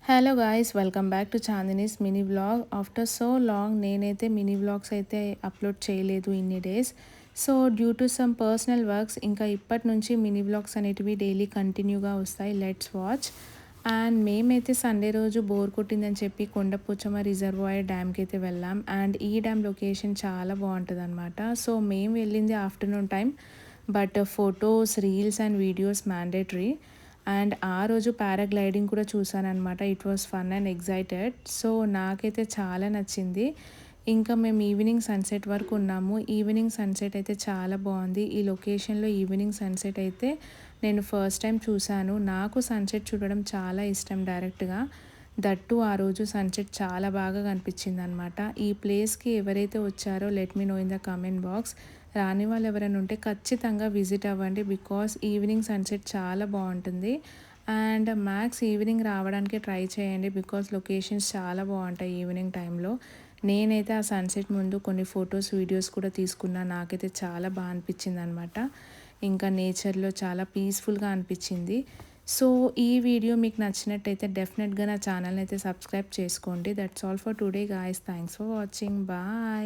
Hello guys, welcome back to Chandini's mini vlog. After so long నేనైతే mini vlogs అయితే upload చేయలేదు ఇన్ని days. So due to some personal works ఇంకా ఇప్పటి నుంచి మినీ వ్లాగ్స్ అనేటివి డైలీ కంటిన్యూగా వస్తాయి. Let's watch. అండ్ మేమైతే సండే రోజు బోర్ కొట్టిందని చెప్పి కొండపోచమ్మ రిజర్వాయర్ డ్యామ్కి అయితే వెళ్ళాం. అండ్ ఈ డ్యామ్ లొకేషన్ చాలా బాగుంటుంది అనమాట. సో మేము వెళ్ళింది afternoon time, but photos, reels and videos mandatory. And ఆ రోజు పారాగ్లైడింగ్ కూడా చూసానమాట. It was fun and excited. So నాకైతే చాలా నచ్చింది. ఇంకా మేము ఈవినింగ్ సన్సెట్ వరకు ఉన్నాము. ఈవినింగ్ సన్సెట్ అయితే చాలా బాగుంది. ఈ లొకేషన్లో ఈవినింగ్ సన్సెట్ అయితే నేను ఫస్ట్ టైం చూశాను. నాకు సన్సెట్ చూడడం చాలా ఇష్టం డైరెక్ట్గా. దట్టు ఆ రోజు సన్సెట్ చాలా బాగా కనిపించింది అనమాట. ఈ ప్లేస్కి ఎవరైతే వచ్చారో let me know in the comment box. రాని వాళ్ళు ఎవరైనా ఉంటే ఖచ్చితంగా విజిట్ అవ్వండి, బికాస్ ఈవినింగ్ సన్సెట్ చాలా బాగుంటుంది. అండ్ మ్యాక్స్ ఈవినింగ్ రావడానికి ట్రై చేయండి, బికాస్ లొకేషన్స్ చాలా బాగుంటాయి ఈవినింగ్ టైంలో. నేనైతే ఆ సన్సెట్ ముందు కొన్ని ఫొటోస్, వీడియోస్ కూడా తీసుకున్నా. నాకైతే చాలా బాగా అనిపించింది అనమాట. ఇంకా నేచర్లో చాలా పీస్ఫుల్గా అనిపించింది. సో ఈ వీడియో మీకు నచ్చినట్టయితే డెఫినెట్గా నా ఛానల్ని అయితే సబ్స్క్రైబ్ చేసుకోండి. That's all for today guys. Thanks for watching. Bye.